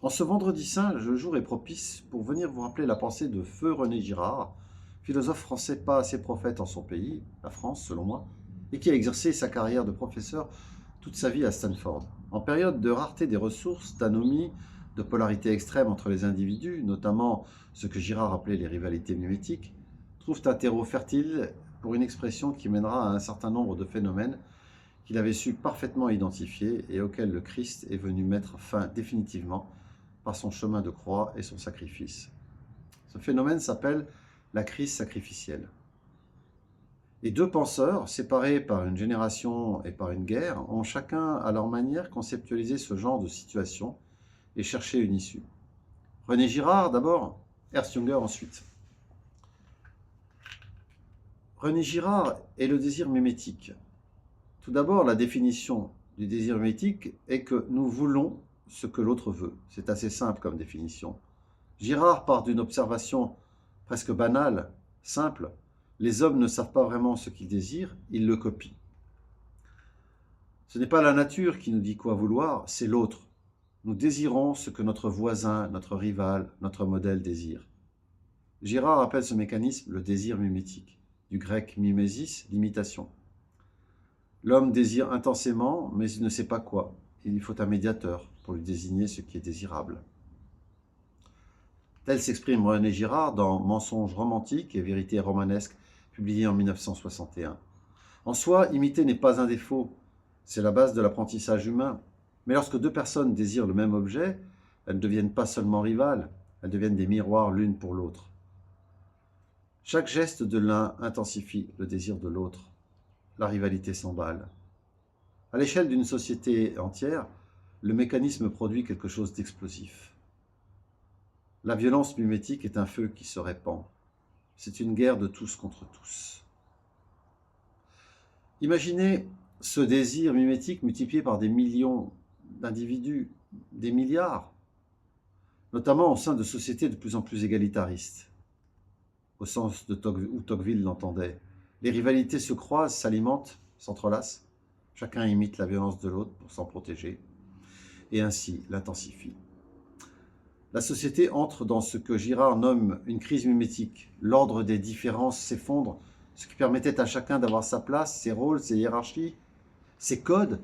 En ce vendredi saint, le jour est propice pour venir vous rappeler la pensée de feu René Girard, philosophe français pas assez prophète en son pays, la France selon moi, et qui a exercé sa carrière de professeur toute sa vie à Stanford. En période de rareté des ressources, d'anomie, de polarité extrême entre les individus, notamment ce que Girard appelait les rivalités mimétiques, trouvent un terreau fertile pour une expression qui mènera à un certain nombre de phénomènes qu'il avait su parfaitement identifier et auxquels le Christ est venu mettre fin définitivement par son chemin de croix et son sacrifice. Ce phénomène s'appelle la crise sacrificielle. Les deux penseurs, séparés par une génération et par une guerre, ont chacun à leur manière conceptualisé ce genre de situation et cherché une issue. René Girard d'abord, Ernst Junger ensuite. René Girard est le désir mimétique. Tout d'abord, la définition du désir mimétique est que nous voulons ce que l'autre veut. C'est assez simple comme définition. Girard part d'une observation presque banale, simple. Les hommes ne savent pas vraiment ce qu'ils désirent, ils le copient. Ce n'est pas la nature qui nous dit quoi vouloir, c'est l'autre. Nous désirons ce que notre voisin, notre rival, notre modèle désire. Girard appelle ce mécanisme le désir mimétique, du grec mimesis, l'imitation. L'homme désire intensément, mais il ne sait pas quoi. Il lui faut un médiateur pour lui désigner ce qui est désirable. Tel s'exprime René Girard dans Mensonges romantiques et vérités romanesques, publié en 1961. En soi, imiter n'est pas un défaut, c'est la base de l'apprentissage humain. Mais lorsque deux personnes désirent le même objet, elles ne deviennent pas seulement rivales, elles deviennent des miroirs l'une pour l'autre. Chaque geste de l'un intensifie le désir de l'autre. La rivalité s'emballe. À l'échelle d'une société entière, le mécanisme produit quelque chose d'explosif. La violence mimétique est un feu qui se répand. C'est une guerre de tous contre tous. Imaginez ce désir mimétique multiplié par des millions d'individus, des milliards, notamment au sein de sociétés de plus en plus égalitaristes, au sens où Tocqueville l'entendait. Les rivalités se croisent, s'alimentent, s'entrelacent. Chacun imite la violence de l'autre pour s'en protéger, et ainsi l'intensifie. La société entre dans ce que Girard nomme une crise mimétique. L'ordre des différences s'effondre, ce qui permettait à chacun d'avoir sa place, ses rôles, ses hiérarchies, ses codes,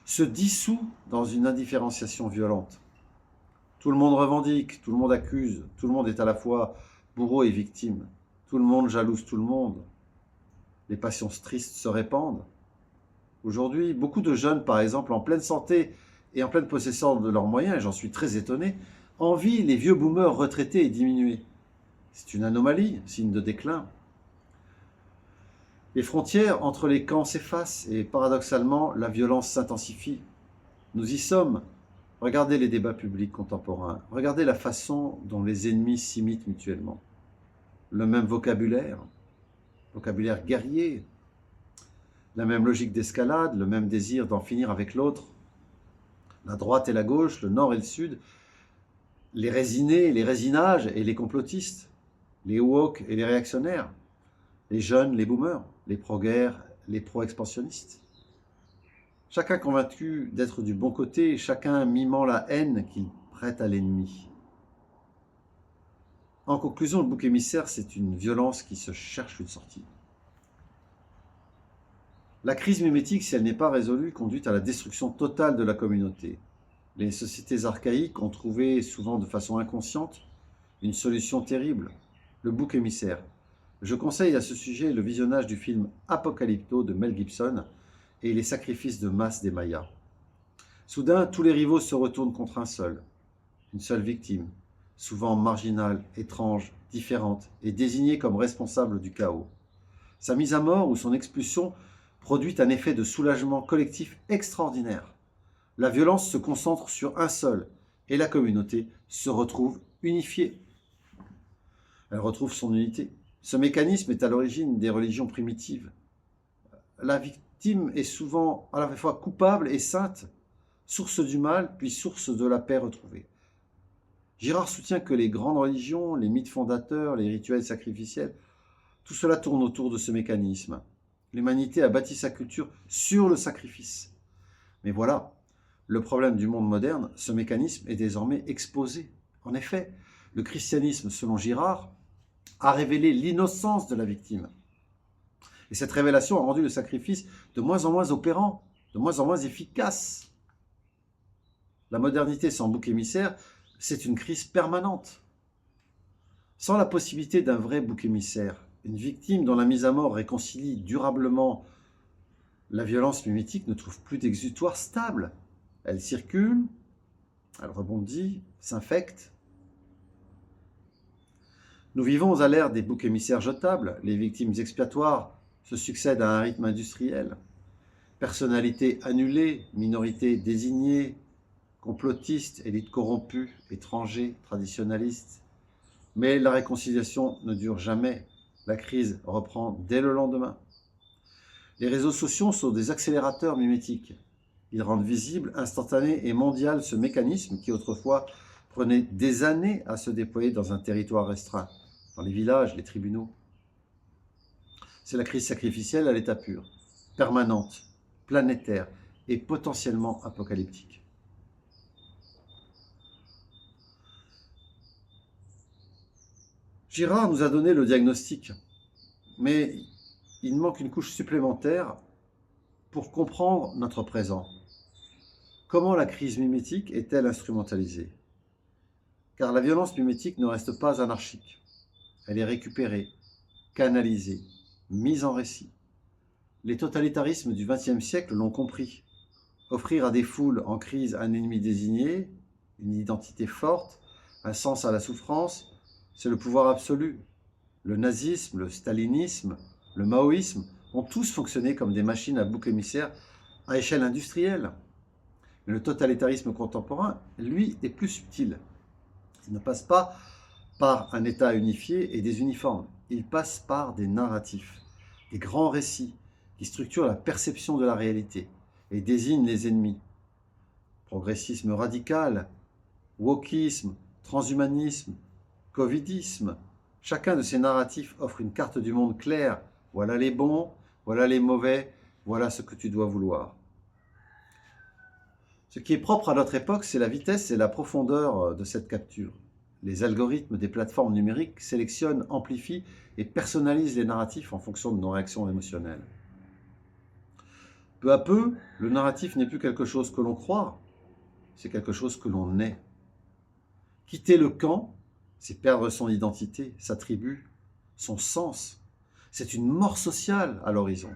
se dissout dans une indifférenciation violente. Tout le monde revendique, tout le monde accuse, tout le monde est à la fois bourreau et victime. Tout le monde jalouse tout le monde. Les passions tristes se répandent. Aujourd'hui, beaucoup de jeunes, par exemple, en pleine santé et en pleine possession de leurs moyens, et j'en suis très étonné, envient les vieux boomers retraités et diminués. C'est une anomalie, signe de déclin. Les frontières entre les camps s'effacent et paradoxalement, la violence s'intensifie. Nous y sommes. Regardez les débats publics contemporains. Regardez la façon dont les ennemis s'imitent mutuellement. Le même vocabulaire guerrier, la même logique d'escalade, le même désir d'en finir avec l'autre. La droite et la gauche, le nord et le sud, les résinés, les résinages et les complotistes, les woke et les réactionnaires, les jeunes, les boomers, les pro-guerre, les pro-expansionnistes. Chacun convaincu d'être du bon côté, chacun mimant la haine qu'il prête à l'ennemi. En conclusion, le bouc émissaire, c'est une violence qui se cherche une sortie. La crise mimétique, si elle n'est pas résolue, conduit à la destruction totale de la communauté. Les sociétés archaïques ont trouvé, souvent de façon inconsciente, une solution terrible, le bouc émissaire. Je conseille à ce sujet le visionnage du film Apocalypto de Mel Gibson et les sacrifices de masse des Mayas. Soudain, tous les rivaux se retournent contre une seule victime, souvent marginale, étrange, différente et désignée comme responsable du chaos. Sa mise à mort ou son expulsion produit un effet de soulagement collectif extraordinaire. La violence se concentre sur un seul et la communauté se retrouve unifiée. Elle retrouve son unité. Ce mécanisme est à l'origine des religions primitives. La victime est souvent à la fois coupable et sainte, source du mal, puis source de la paix retrouvée. Girard soutient que les grandes religions, les mythes fondateurs, les rituels sacrificiels, tout cela tourne autour de ce mécanisme. L'humanité a bâti sa culture sur le sacrifice. Mais voilà, le problème du monde moderne, ce mécanisme est désormais exposé. En effet, le christianisme, selon Girard, a révélé l'innocence de la victime. Et cette révélation a rendu le sacrifice de moins en moins opérant, de moins en moins efficace. La modernité sans bouc émissaire, c'est une crise permanente. Sans la possibilité d'un vrai bouc émissaire, une victime dont la mise à mort réconcilie durablement la violence mimétique ne trouve plus d'exutoire stable. Elle circule, elle rebondit, s'infecte. Nous vivons à l'ère des boucs émissaires jetables. Les victimes expiatoires se succèdent à un rythme industriel. Personnalités annulées, minorités désignées, complotistes, élites corrompues, étrangers, traditionalistes. Mais la réconciliation ne dure jamais. La crise reprend dès le lendemain. Les réseaux sociaux sont des accélérateurs mimétiques. Ils rendent visible, instantané et mondial ce mécanisme qui autrefois prenait des années à se déployer dans un territoire restreint, dans les villages, les tribunaux. C'est la crise sacrificielle à l'état pur, permanente, planétaire et potentiellement apocalyptique. Girard nous a donné le diagnostic, mais il manque une couche supplémentaire pour comprendre notre présent. Comment la crise mimétique est-elle instrumentalisée? Car la violence mimétique ne reste pas anarchique. Elle est récupérée, canalisée, mise en récit. Les totalitarismes du XXe siècle l'ont compris. Offrir à des foules en crise un ennemi désigné, une identité forte, un sens à la souffrance, c'est le pouvoir absolu. Le nazisme, le stalinisme, le maoïsme ont tous fonctionné comme des machines à bouc émissaire à échelle industrielle. Mais le totalitarisme contemporain, lui, est plus subtil. Il ne passe pas par un État unifié et des uniformes. Il passe par des narratifs, des grands récits qui structurent la perception de la réalité et désignent les ennemis. Progressisme radical, wokisme, transhumanisme, covidisme. Chacun de ces narratifs offre une carte du monde claire. Voilà les bons, voilà les mauvais, voilà ce que tu dois vouloir. Ce qui est propre à notre époque, c'est la vitesse et la profondeur de cette capture. Les algorithmes des plateformes numériques sélectionnent, amplifient et personnalisent les narratifs en fonction de nos réactions émotionnelles. Peu à peu, le narratif n'est plus quelque chose que l'on croit, c'est quelque chose que l'on est. Quitter le camp, c'est perdre son identité, sa tribu, son sens. C'est une mort sociale à l'horizon.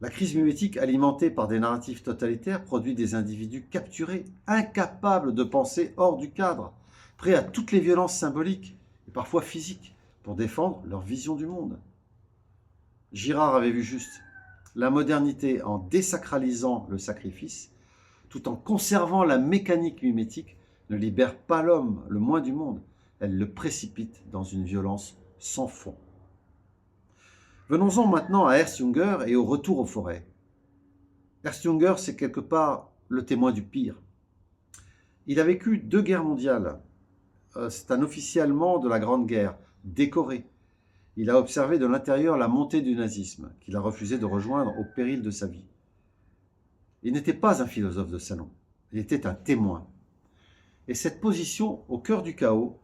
La crise mimétique alimentée par des narratifs totalitaires produit des individus capturés, incapables de penser hors du cadre, prêts à toutes les violences symboliques et parfois physiques pour défendre leur vision du monde. Girard avait vu juste. La modernité, en désacralisant le sacrifice, tout en conservant la mécanique mimétique, ne libère pas l'homme, le moins du monde. Elle le précipite dans une violence sans fond. Venons-en maintenant à Ernst Junger et au retour aux forêts. Ernst Junger, c'est quelque part le témoin du pire. Il a vécu 2 guerres mondiales. C'est un officier allemand de la Grande Guerre, décoré. Il a observé de l'intérieur la montée du nazisme, qu'il a refusé de rejoindre au péril de sa vie. Il n'était pas un philosophe de salon, il était un témoin. Et cette position, au cœur du chaos,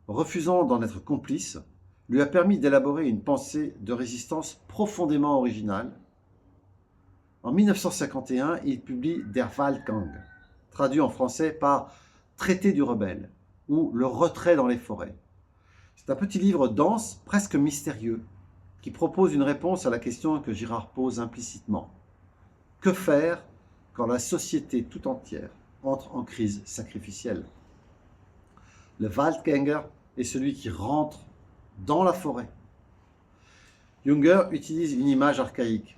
refusant d'en être complice, lui a permis d'élaborer une pensée de résistance profondément originale. En 1951, il publie Der Waldgang, traduit en français par Traité du rebelle ou Le retrait dans les forêts. C'est un petit livre dense, presque mystérieux, qui propose une réponse à la question que Girard pose implicitement. Que faire quand la société tout entière entre en crise sacrificielle? Le Waldgänger est celui qui rentre dans la forêt. Junger utilise une image archaïque.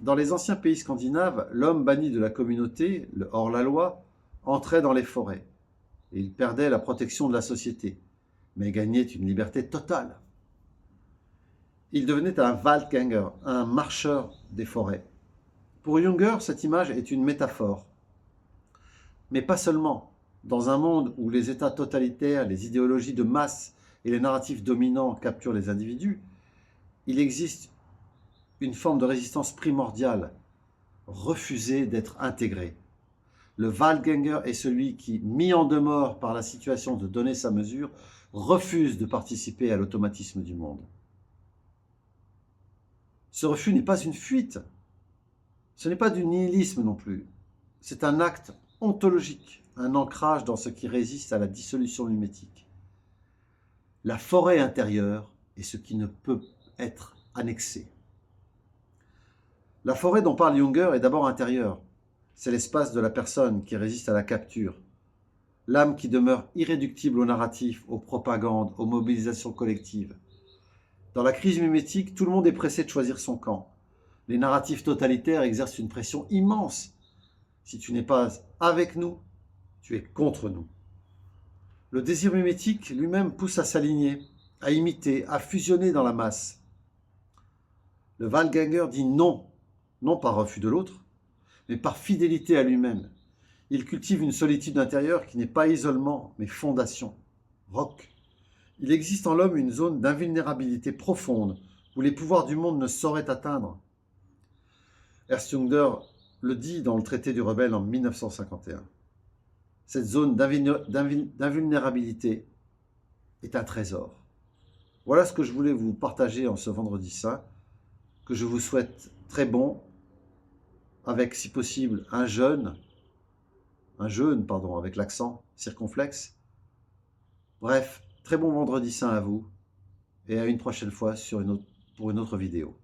Dans les anciens pays scandinaves, l'homme banni de la communauté, le hors-la-loi, entrait dans les forêts. Et il perdait la protection de la société, mais gagnait une liberté totale. Il devenait un Waldgänger, un marcheur des forêts. Pour Junger, cette image est une métaphore. Mais pas seulement. Dans un monde où les États totalitaires, les idéologies de masse et les narratifs dominants capturent les individus, il existe une forme de résistance primordiale refuser d'être intégré. Le Waldgänger est celui qui, mis en demeure par la situation de donner sa mesure, refuse de participer à l'automatisme du monde. Ce refus n'est pas une fuite, ce n'est pas du nihilisme non plus, c'est un acte ontologique, un ancrage dans ce qui résiste à la dissolution mimétique. La forêt intérieure est ce qui ne peut être annexé. La forêt dont parle Junger est d'abord intérieure. C'est l'espace de la personne qui résiste à la capture. L'âme qui demeure irréductible au narratif, aux propagandes, aux mobilisations collectives. Dans la crise mimétique, tout le monde est pressé de choisir son camp. Les narratifs totalitaires exercent une pression immense. Si tu n'es pas avec nous, tu es contre nous. Le désir mimétique lui-même pousse à s'aligner, à imiter, à fusionner dans la masse. Le Waldgänger dit non, non par refus de l'autre, mais par fidélité à lui-même. Il cultive une solitude intérieure qui n'est pas isolement, mais fondation, roc. Il existe en l'homme une zone d'invulnérabilité profonde, où les pouvoirs du monde ne sauraient atteindre. Ernst Junger le dit dans le traité du rebelle en 1951. Cette zone d'invulnérabilité est un trésor. Voilà ce que je voulais vous partager en ce vendredi saint, que je vous souhaite très bon, avec si possible un jeûne, avec l'accent circonflexe. Bref, très bon vendredi saint à vous, et à une prochaine fois pour une autre vidéo.